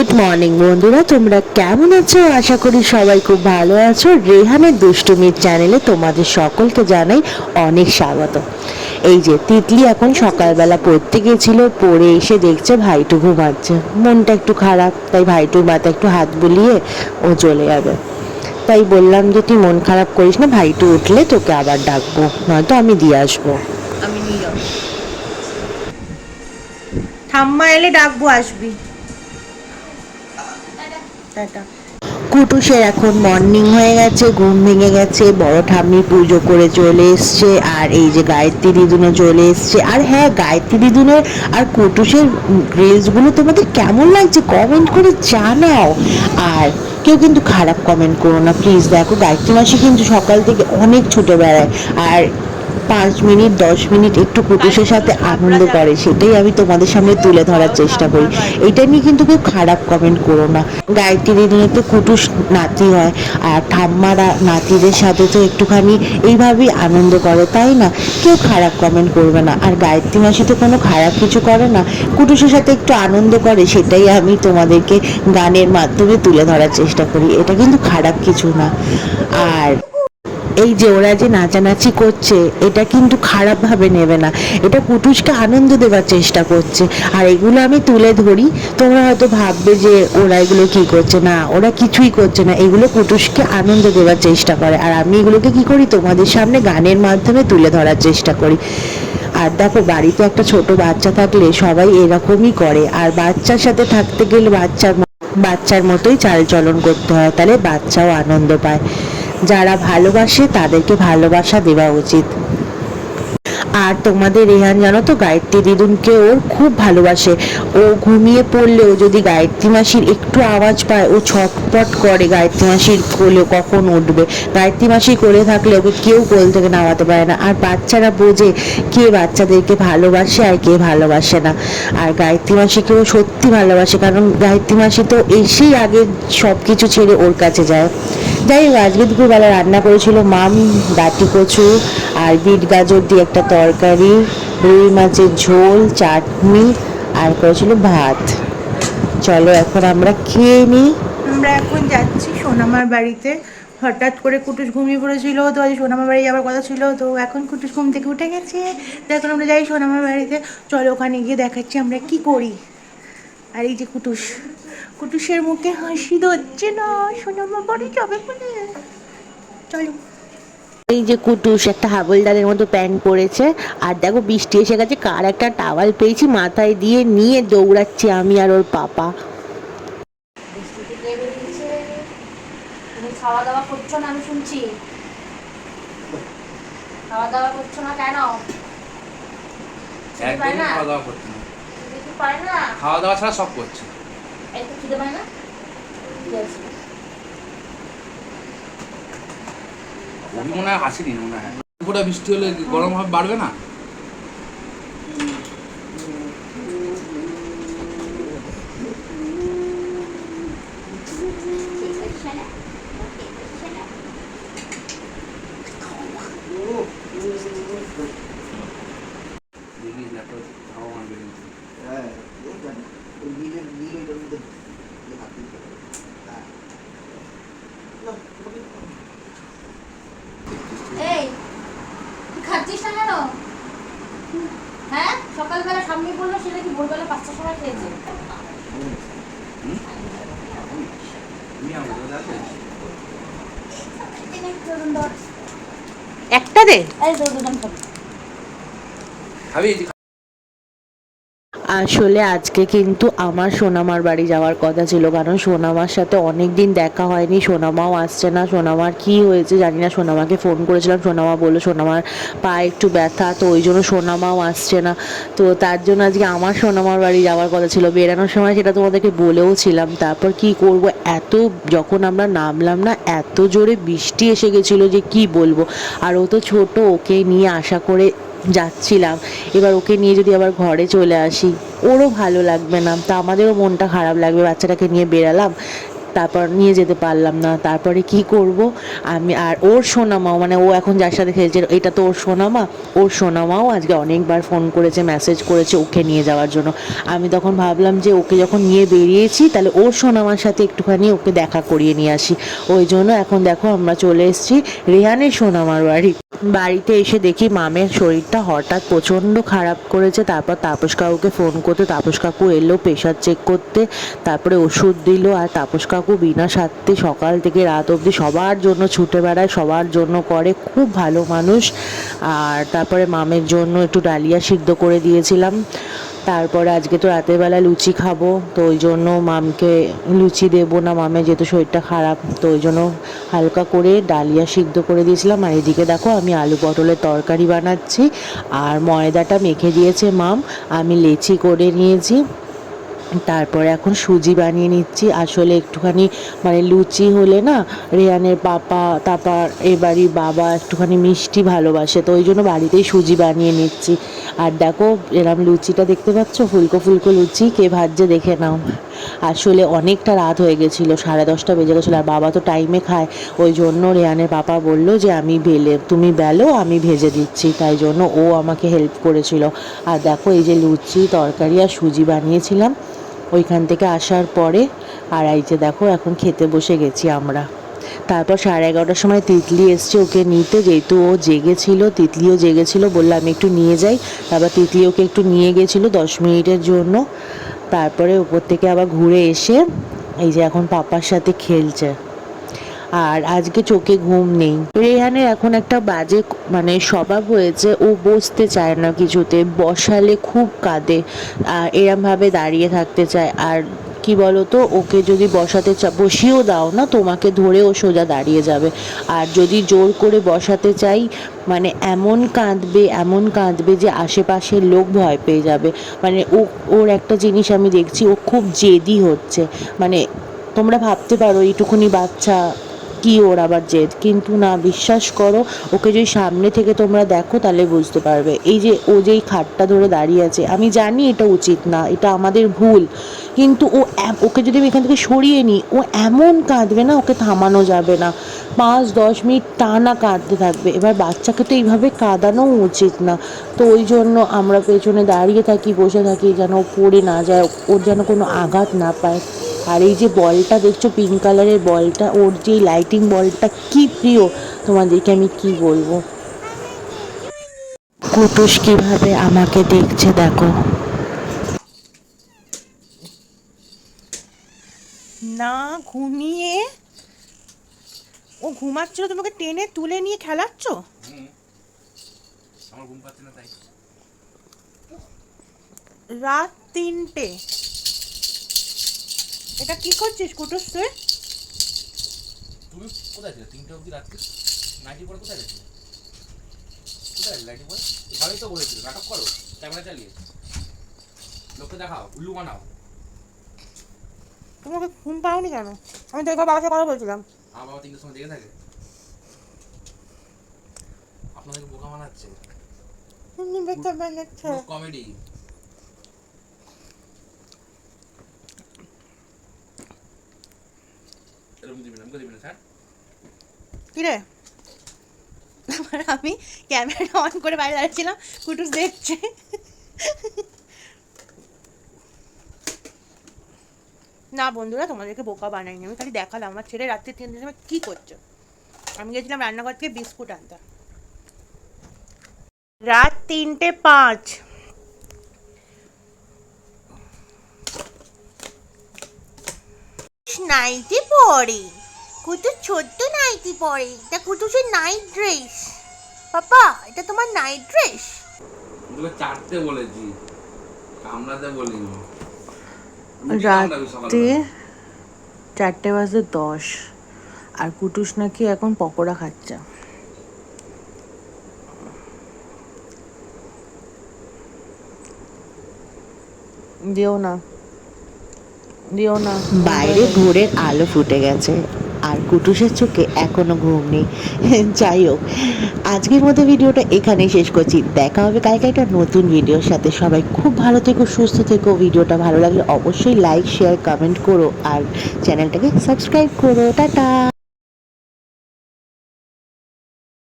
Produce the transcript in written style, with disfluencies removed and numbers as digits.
Good morning বন্ধুরা, তোমরা কেমন আছো? আশা করি সবাই খুব ভালো আছো। রেহানের দুষ্টুমির চ্যানেলে তোমাদের সকলকে জানাই অনেক স্বাগত। এই যে তিতলি এখন সকালবেলা পড়তে গেছিল, পড়ে এসে দেখছে ভাইটু ঘুমাচ্ছে। মনটা একটু খারাপ, তাই ভাইটুর মাথায় একটু হাত বুলিয়ে ও চলে যাবে। তাই বললাম যে তুই মন খারাপ করিস না, ভাইটু উঠলে তোকে আবার ডাকবো, নয়তো আমি দিয়ে আসবো। আমি নিয়ে যাবো, ঠাম্মা এলে ডাকবো, আসবি। টাটা। কুটুসের এখন মর্নিং হয়ে গেছে, ঘুম ভেঙে গেছে, বড় ঠাম্মি পুজো করে চলে এসছে, আর এই যে গায়ত্রী দিদুনও চলে এসছে। আর হ্যাঁ, গায়ত্রী দিদুনের আর কুটুসের রিলসগুলো তোমাদের কেমন লাগছে কমেন্ট করে জানাও। আর কেউ কিন্তু খারাপ কমেন্ট করো না প্লিজ। দেখো গায়ত্রী মাসি কিন্তু সকাল থেকে অনেক ছুটে বেড়ায়, আর 5 মিনিট 10 মিনিট একটু কুটুসের সাথে আনন্দ করে, সেটাই আমি তোমাদের সামনে তুলে ধরার চেষ্টা করি। এটা নিয়ে কিন্তু কেউ খারাপ কমেন্ট করো না। গায়ত্রী দিদিনে তো কুটুস নাতি হয়, আর ঠাম্মারা নাতিদের সাথে তো একটুখানি এইভাবেই আনন্দ করে, তাই না? কেউ খারাপ কমেন্ট করবে না। আর গায়ত্রী মাসি তো কোনো খারাপ কিছু করে না, কুটুসের সাথে একটু আনন্দ করে, সেটাই আমি তোমাদেরকে গানের মাধ্যমে তুলে ধরার চেষ্টা করি। এটা কিন্তু খারাপ কিছু না। আর এই যে ওরা যে নাচানাচি করছে, এটা কিন্তু খারাপভাবে নেবে না, এটা কুটুসকে আনন্দ দেওয়ার চেষ্টা করছে। আর এগুলো আমি তুলে ধরি, তোমরা হয়তো ভাববে যে ওরা এগুলো কি করছে, না ওরা কিছুই করছে না, এগুলো কুটুসকে আনন্দ দেওয়ার চেষ্টা করে। আর আমি এগুলোকে কি করি, তোমাদের সামনে গানের মাধ্যমে তুলে ধরার চেষ্টা করি। আর দেখো, বাড়িতে একটা ছোট বাচ্চা থাকলে সবাই এরকমই করে, আর বাচ্চার সাথে থাকতে গেলে বাচ্চার মতোই চালচলন করতে হয়, তাহলে বাচ্চাও আনন্দ পায়। যারা ভালোবাসে তাদেরকে ভালোবাসা দেওয়া উচিত। আর তোমাদের রেহান জানো তো, গায়ত্রী দিদুনকে ওর খুব ভালোবাসে। ও ঘুমিয়ে পড়লেও যদি গায়ত্রী মাসির একটু আওয়াজ পায়, ও ছটপট করে গায়ত্রী মাসির কোলে কখন উঠবে। গায়ত্রী মাসির কোলে থাকলে ওকে কেউ কোল থেকে নামাতে পারে না। আর বাচ্চারা বোঝে কে বাচ্চাদেরকে ভালোবাসে আর কে ভালোবাসে না। আর গায়ত্রী মাসিকেও সত্যি ভালোবাসে, কারণ গায়ত্রী মাসি তো এসেই আগে সব কিছু ছেড়ে ওর কাছে যায়। যাই হোক, আজকে দুপুরবেলা রান্না করেছিল মাম ডাঁটি কচু আর বিট গাজর দিয়ে একটা তরকারি, রুই মাছের ঝোল, চাটনি, আর করেছিল ভাত। চলো এখন আমরা খেয়ে নিই। আমরা এখন যাচ্ছি সোনামার বাড়িতে। হঠাৎ করে কুটুস ঘুমিয়ে পড়েছিল, তো আজ সোনামার বাড়ি যাওয়ার কথা ছিল, তো এখন কুটুস ঘুম থেকে উঠে গেছে। তো এখন আমরা যাই সোনামার বাড়িতে। চলো ওখানে গিয়ে দেখাচ্ছি আমরা কি করি। আর এই যে কুটুস, কুটুসের মুখে হাসি ধরছে না, সোনামার বাড়ি যাবে বলে। চলো। এই যে কুটুস একটা হাবলদারের মতো প্যান্ট পরেছে, আর দেখো বৃষ্টি এসে গেছে, কার একটা টাওয়াল পেয়েছি মাথায় দিয়ে নিয়ে দৌড়াচ্ছি আমি আর ওর পাপা। তুমি খাওয়া দাওয়া করছো না, আমি শুনছি। খাওয়া দাওয়া করছো না কেন? একদমই খাওয়া দাওয়া করছে না। পায় না, খাওয়া দাওয়া ছাড়া সব করছে। এই তো খিদে পায় না। ওই মনে হয় আসেনি, মনে হয় পুরো বৃষ্টি হলে গরম ভাব বাড়বে না। এই তুই খাচ্ছিস না কেন? হ্যাঁ, সকালবেলা সামনে বললো, সেটা কি ভোরবেলা 5টার সময় খেয়েছে? একটা দে। এই ধরুন ভাবি আসলে আজকে কিন্তু আমার সোনামার বাড়ি যাওয়ার কথা ছিল, কারণ সোনামার সাথে অনেক দিন দেখা হয়নি, সোনামাও আসছে না। সোনামার কি হয়েছে জানি না, সোনামাকে ফোন করেছিলাম, সোনামা বললো সোনামার পা একটু ব্যথা, তো ওই জন্য সোনামাও আসছে না। তো তার জন্য আজকে আমার সোনামার বাড়ি যাওয়ার কথা ছিল। বেরানোর সময় সেটা তোমাদেরকে বলেও ছিলাম। তারপর কি করব, এত যখন আমরা নামলাম না, এত জোরে বৃষ্টি এসে গেছিলো যে কি বলবো। আর ও তো ছোট, ওকে নিয়ে আশা করে যাচ্ছিলাম, এবার ওকে নিয়ে যদি আবার ঘরে চলে আসি ওরও ভালো লাগবে না, তা আমাদেরও মনটা খারাপ লাগবে। বাচ্চাটাকে নিয়ে বেরালাম, তারপর নিয়ে যেতে পারলাম না। তারপরে কি করব আমি, আর ওর সোনামাও, মানে ও এখন যার সাথে খেলছে এটা তো ওর সোনামা, ওর সোনামাও আজকে অনেকবার ফোন করেছে, মেসেজ করেছে ওকে নিয়ে যাওয়ার জন্য। আমি তখন ভাবলাম যে ওকে যখন নিয়ে বেরিয়েছি তাহলে ওর সোনামার সাথে একটুখানি ওকে দেখা করিয়ে নিয়ে আসি। ওই জন্য এখন দেখো আমরা চলে এসেছি রেহানের সোনামার বাড়িতে এসে দেখি মামের শরীরটা হঠাৎ প্রচণ্ড খারাপ করেছে। তারপর তাপস কাকুকে ফোন করতে তাপস কাকু এলো প্রেশার চেক করতে, তারপরে ওষুধ দিল। আর তাপস কাকু বিনা স্বার্থে সকাল থেকে রাত অবধি সবার জন্য ছুটে বেড়ায়, সবার জন্য করে, খুব ভালো মানুষ। আর তারপরে মামের জন্য একটু ডালিয়া সিদ্ধ করে দিয়েছিলাম। তারপরে আজকে তো রাতের বেলা লুচি খাবো, তো ওই জন্য মামকে লুচি দেবো না, মামের যেহেতু শরীরটা খারাপ, তো ওই জন্য হালকা করে ডালিয়া সিদ্ধ করে দিয়েছিলাম। আর এদিকে দেখো আমি আলু পটলের তরকারি বানাচ্ছি, আর ময়দাটা মেখে দিয়েছে মাম, আমি লেচি করে নিয়েছি। তারপরে এখন সুজি বানিয়ে নিচ্ছি। আসলে একটুখানি মানে লুচি হলে না রেহানের পাপা তারপর এবারই বাবা একটুখানি মিষ্টি ভালোবাসে, তো ওই জন্য বাড়িতেই সুজি বানিয়ে নিচ্ছি। আর দেখো এরম লুচিটা দেখতে পাচ্ছ, ফুলকো ফুলকো লুচি, কে ভাজছে দেখে নাও। আসলে অনেকটা রাত হয়ে গেছিলো, 10:30 বেজে গেছিলো, আর বাবা তো টাইমে খায়। ওই জন্য রেহানের পাপা বললো যে আমি তুমি বেলো আমি ভেজে দিচ্ছি, তাই জন্য ও আমাকে হেল্প করেছিল। আর দেখো এই যে লুচি তরকারি আর সুজি বানিয়েছিলাম ওইখান থেকে আসার পরে, আর এই যে দেখো এখন খেতে বসে গেছি আমরা। তারপর 11:30টার সময় তিতলি এসছে ওকে নিতে, যেহেতু ও জেগেছিল, তিতলিও জেগেছিল, বললাম আমি একটু নিয়ে যাই। তারপর তিতলি ওকে একটু নিয়ে গেছিলো 10 মিনিটের জন্য। তারপরে উপর থেকে আবার ঘুরে এসে এই যে এখন পাপার সাথে খেলছে। আর আজকে চোখে ঘুম নেই। রেহানের এখন একটা বাজে মানে স্বভাব হয়েছে, ও বসতে চায় না কিছুতে, বসালে খুব কাঁদে, আর এরমভাবে দাঁড়িয়ে থাকতে চায়। আর কি বলো তো, ওকে যদি বসিয়েও দাও না, তোমাকে ধরে ও সোজা দাঁড়িয়ে যাবে। আর যদি জোর করে বসাতে চাই মানে এমন কাঁদবে এমন কাঁদবে যে আশেপাশের লোক ভয় পেয়ে যাবে। মানে ওর একটা জিনিস আমি দেখছি, ও খুব জেদি হচ্ছে। মানে তোমরা ভাবতে পারো এইটুকুনি বাচ্চা কি ওর আবার জেদ, কিন্তু না, বিশ্বাস করো ওকে যদি সামনে থেকে তোমরা দেখো তাহলে বুঝতে পারবে। এই যে ও যেই খাটটা ধরে দাঁড়িয়ে আছে, আমি জানি এটা উচিত না, এটা আমাদের ভুল, কিন্তু ওকে যদি আমি এখান থেকে সরিয়ে নিই ও এমন কাঁদবে না, ওকে থামানো যাবে না, 5-10 মিনিট টানা কাঁদতে থাকবে। এবার বাচ্চাকে তো এইভাবে কাঁদানো উচিত না, তো ওই জন্য আমরা পেছনে দাঁড়িয়ে থাকি, বসে থাকি, যেন ও পড়ে না যায়, ওর যেন কোনো আঘাত না পায়। আর এই যে বলটা দেখছো পিঙ্ক কালারের বলটা, ওর যে লাইটিং বলটা কি প্রিয় তোমাদেরকে আমি কি বলবো। কুটুস কিভাবে আমাকে দেখছে দেখো। না ঘুমিয়ে ও ঘুমাচ্ছিল, তোমাকে টেনে তুলে নিয়ে খেলাচ্ছ। আমার ঘুম পাচ্ছে না তাই। রাত 3টে, এটা কি করছিস কুটুস তুই? তুমি কোথায় ছিলে 3টে অবধি রাত্রে? নাইটি পরে কোথায় গেছিলে? কোথায় নাইটি পরে? ভালোই তো বলেছিল নাটক করো, ক্যামেরা চালিয়ে লোককে দেখাও, উল্লু বানাও। তোমাকে ঘুম পাওনি কেন? আমি তো একবার বাবার সাথে কথা বলছিলাম। আমার বাবা 3টের সময় দেখে থাকে, আপনাদেরকে বোকা বানাচ্ছে, কমেডি। এরকম দিবি না, দিবি না স্যার। কিরে আমি ক্যামেরা অন করে বাইরে দাঁড়িয়েছিলাম, কুটুস দেখছে। না বন্ধুরা, তোমাদেরকে বোকা বানাইনি, আমি খালি দেখালাম আমার ছেলে রাত্রি 3টের সময় কী করছে। আমি গেছিলাম রান্নাঘর থেকে বিস্কুট আনতে, রাত 3:05। নাইটি পরে কুটুস, ছোট্ট নাইটি পরে, এটা কুটুসের নাইট ড্রেস। পাপা এটা তোমার নাইট ড্রেস। তোকে চারটে বলেছি, কামড়াতে বলিনি। রাতে 4:10 আর কুটুস নাকি এখন পকোড়া খাচ্ছে। দিও না, বাইরে ভোরের আলো ফুটে গেছে, আর কুটুসের চোখে এখনো ঘুম নেই। যাই হোক, আজকের মতো ভিডিওটা এখানেই শেষ করছি। দেখা হবে কালকে একটা নতুন ভিডিওর সাথে। সবাই খুব ভালো থেকো, সুস্থ থেকো। ভিডিওটা ভালো লাগলে অবশ্যই লাইক, শেয়ার, কমেন্ট করো আর চ্যানেলটাকে সাবস্ক্রাইব করো। টাটা।